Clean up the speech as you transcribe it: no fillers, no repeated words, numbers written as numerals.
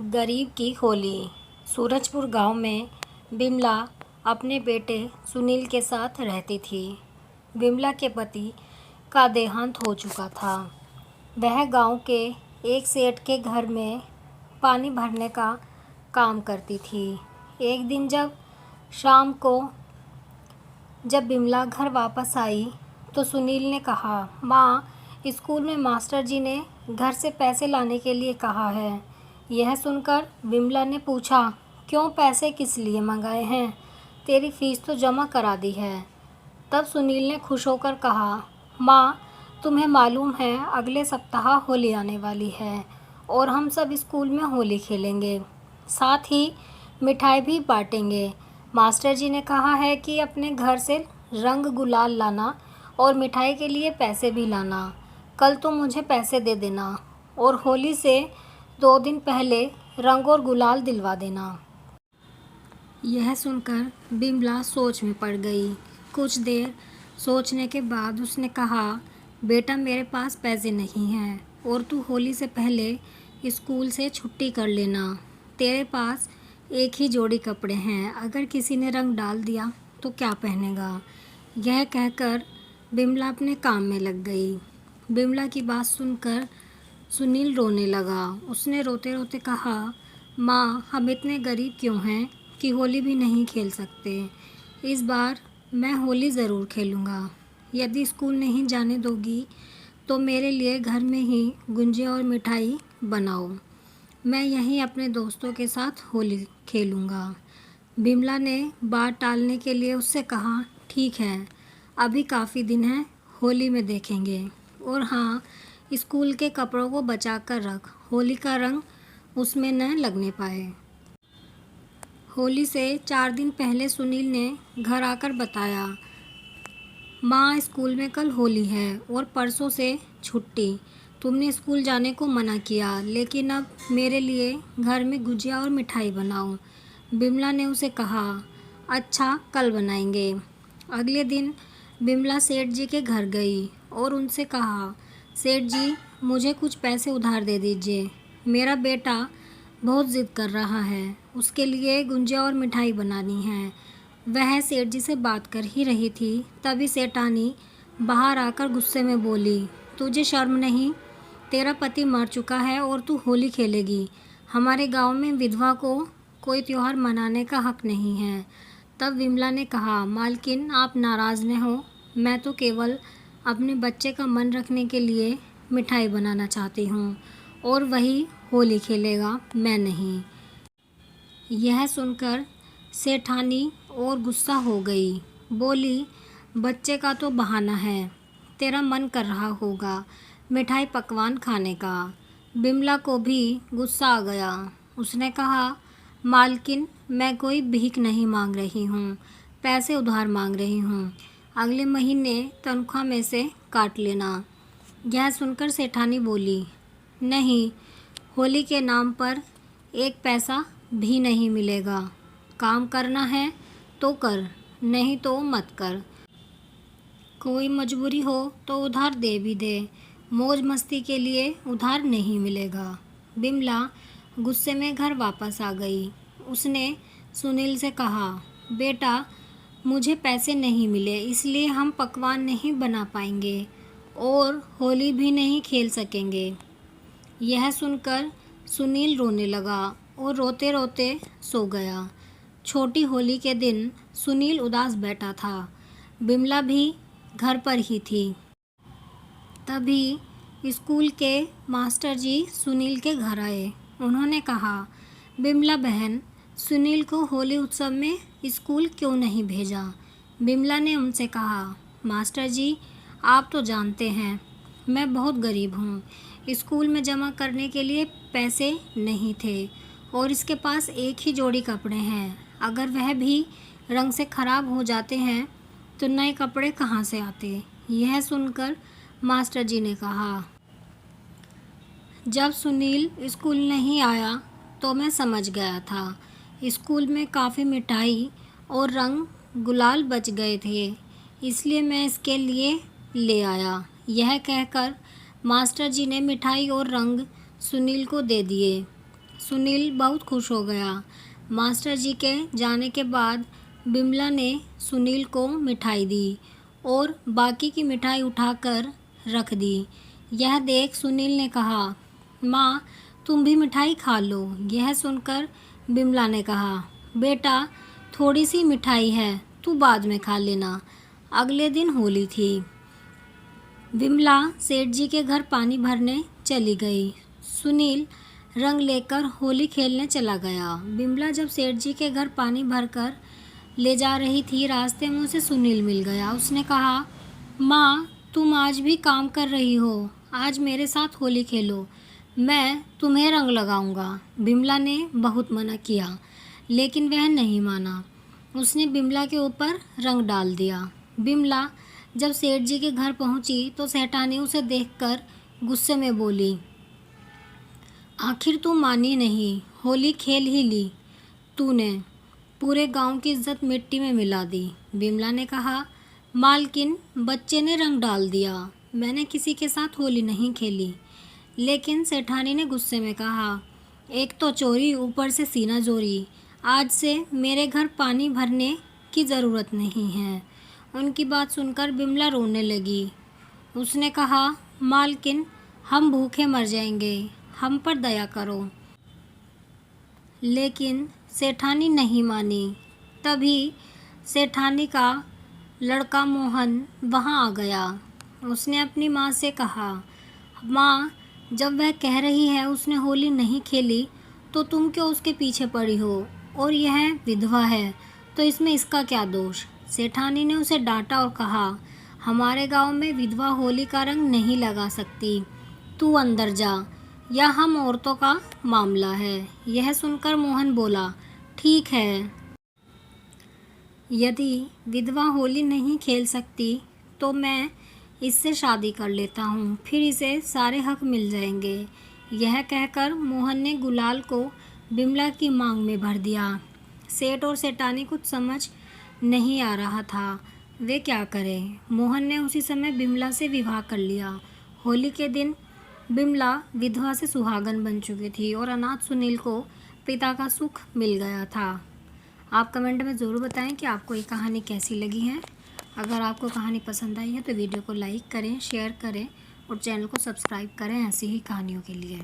गरीब की होली। सूरजपुर गांव में बिमला अपने बेटे सुनील के साथ रहती थी। बिमला के पति का देहांत हो चुका था। वह गांव के एक सेठ के घर में पानी भरने का काम करती थी। एक दिन शाम को जब बिमला घर वापस आई तो सुनील ने कहा, माँ, स्कूल में मास्टर जी ने घर से पैसे लाने के लिए कहा है। यह सुनकर बिमला ने पूछा, क्यों, पैसे किस लिए मंगाए हैं? तेरी फीस तो जमा करा दी है। तब सुनील ने खुश होकर कहा, माँ, तुम्हें मालूम है अगले सप्ताह होली आने वाली है और हम सब स्कूल में होली खेलेंगे, साथ ही मिठाई भी बांटेंगे। मास्टर जी ने कहा है कि अपने घर से रंग गुलाल लाना और मिठाई के लिए पैसे भी लाना। कल तो मुझे पैसे दे देना और होली से 2 दिन पहले रंग और गुलाल दिलवा देना। यह सुनकर बिमला सोच में पड़ गई। कुछ देर सोचने के बाद उसने कहा, बेटा, मेरे पास पैसे नहीं हैं और तू होली से पहले स्कूल से छुट्टी कर लेना। तेरे पास एक ही जोड़ी कपड़े हैं, अगर किसी ने रंग डाल दिया तो क्या पहनेगा? यह कहकर बिमला अपने काम में लग गई। बिमला की बात सुनकर सुनील रोने लगा। उसने रोते रोते कहा, माँ, हम इतने गरीब क्यों हैं कि होली भी नहीं खेल सकते। इस बार मैं होली ज़रूर खेलूँगा। यदि स्कूल नहीं जाने दोगी तो मेरे लिए घर में ही गुंजिया और मिठाई बनाओ। मैं यहीं अपने दोस्तों के साथ होली खेलूँगा। बिमला ने बात टालने के लिए उससे कहा, ठीक है, अभी काफ़ी दिन है, होली में देखेंगे। और हाँ, स्कूल के कपड़ों को बचा कर रख, होली का रंग उसमें न लगने पाए। होली से 4 दिन पहले सुनील ने घर आकर बताया, माँ, स्कूल में कल होली है और परसों से छुट्टी। तुमने स्कूल जाने को मना किया, लेकिन अब मेरे लिए घर में गुजिया और मिठाई बनाओ। बिमला ने उसे कहा, अच्छा, कल बनाएंगे। अगले दिन बिमला सेठ जी के घर गई और उनसे कहा, सेठ जी, मुझे कुछ पैसे उधार दे दीजिए। मेरा बेटा बहुत ज़िद कर रहा है, उसके लिए गुंजिया और मिठाई बनानी है। वह सेठ जी से बात कर ही रही थी, तभी सेठानी बाहर आकर गुस्से में बोली, तुझे शर्म नहीं? तेरा पति मर चुका है और तू होली खेलेगी। हमारे गांव में विधवा को कोई त्योहार मनाने का हक नहीं है। तब विमला ने कहा, मालकिन, आप नाराज़ न हो, मैं तो केवल अपने बच्चे का मन रखने के लिए मिठाई बनाना चाहती हूँ और वही होली खेलेगा, मैं नहीं। यह सुनकर सेठानी और गुस्सा हो गई। बोली, बच्चे का तो बहाना है, तेरा मन कर रहा होगा मिठाई पकवान खाने का। बिमला को भी गुस्सा आ गया। उसने कहा, मालकिन, मैं कोई भीख नहीं मांग रही हूँ, पैसे उधार मांग रही हूँ। अगले महीने तनख्वाह में से काट लेना। यह सुनकर सेठानी बोली, नहीं, होली के नाम पर एक पैसा भी नहीं मिलेगा। काम करना है तो कर, नहीं तो मत कर। कोई मजबूरी हो तो उधार दे भी दे, मौज मस्ती के लिए उधार नहीं मिलेगा। बिमला गुस्से में घर वापस आ गई। उसने सुनील से कहा, बेटा, मुझे पैसे नहीं मिले, इसलिए हम पकवान नहीं बना पाएंगे और होली भी नहीं खेल सकेंगे। यह सुनकर सुनील रोने लगा और रोते रोते सो गया। छोटी होली के दिन सुनील उदास बैठा था। बिमला भी घर पर ही थी। तभी स्कूल के मास्टर जी सुनील के घर आए। उन्होंने कहा, बिमला बहन, सुनील को होली उत्सव में स्कूल क्यों नहीं भेजा? बिमला ने उनसे कहा, मास्टर जी, आप तो जानते हैं मैं बहुत गरीब हूँ। स्कूल में जमा करने के लिए पैसे नहीं थे और इसके पास एक ही जोड़ी कपड़े हैं। अगर वह भी रंग से ख़राब हो जाते हैं तो नए कपड़े कहाँ से आते? यह सुनकर मास्टर जी ने कहा, जब सुनील स्कूल नहीं आया तो मैं समझ गया था। स्कूल में काफ़ी मिठाई और रंग गुलाल बच गए थे, इसलिए मैं इसके लिए ले आया। यह कहकर मास्टर जी ने मिठाई और रंग सुनील को दे दिए। सुनील बहुत खुश हो गया। मास्टर जी के जाने के बाद बिमला ने सुनील को मिठाई दी और बाकी की मिठाई उठाकर रख दी। यह देख सुनील ने कहा, माँ तुम भी मिठाई खा लो। यह सुनकर बिमला ने कहा, बेटा थोड़ी सी मिठाई है, तू बाद में खा लेना। अगले दिन होली थी। बिमला सेठ जी के घर पानी भरने चली गई। सुनील रंग लेकर होली खेलने चला गया। बिमला जब सेठ जी के घर पानी भरकर ले जा रही थी, रास्ते में उसे सुनील मिल गया। उसने कहा, माँ तुम आज भी काम कर रही हो, आज मेरे साथ होली खेलो, मैं तुम्हें रंग लगाऊंगा। बिमला ने बहुत मना किया लेकिन वह नहीं माना। उसने बिमला के ऊपर रंग डाल दिया। बिमला जब सेठ जी के घर पहुंची तो सेठानी उसे देखकर गुस्से में बोली, आखिर तू मानी नहीं, होली खेल ही ली तूने, पूरे गांव की इज्जत मिट्टी में मिला दी। बिमला ने कहा, मालकिन बच्चे ने रंग डाल दिया, मैंने किसी के साथ होली नहीं खेली। लेकिन सेठानी ने गुस्से में कहा, एक तो चोरी ऊपर से सीना जोरी, आज से मेरे घर पानी भरने की ज़रूरत नहीं है। उनकी बात सुनकर बिमला रोने लगी। उसने कहा, मालकिन हम भूखे मर जाएंगे, हम पर दया करो। लेकिन सेठानी नहीं मानी। तभी सेठानी का लड़का मोहन वहाँ आ गया। उसने अपनी माँ से कहा, माँ जब वह कह रही है उसने होली नहीं खेली तो तुम क्यों उसके पीछे पड़ी हो, और यह विधवा है तो इसमें इसका क्या दोष। सेठानी ने उसे डांटा और कहा, हमारे गांव में विधवा होली का रंग नहीं लगा सकती, तू अंदर जा, या हम औरतों का मामला है। यह सुनकर मोहन बोला, ठीक है, यदि विधवा होली नहीं खेल सकती तो मैं इससे शादी कर लेता हूँ, फिर इसे सारे हक मिल जाएंगे। यह कहकर मोहन ने गुलाल को बिमला की मांग में भर दिया। सेठ और सेठानी कुछ समझ नहीं आ रहा था, वे क्या करें। मोहन ने उसी समय बिमला से विवाह कर लिया। होली के दिन बिमला विधवा से सुहागन बन चुकी थी और अनाथ सुनील को पिता का सुख मिल गया था। आप कमेंट में ज़रूर बताएं कि आपको ये कहानी कैसी लगी है। अगर आपको कहानी पसंद आई है तो वीडियो को लाइक करें, शेयर करें और चैनल को सब्सक्राइब करें ऐसी ही कहानियों के लिए।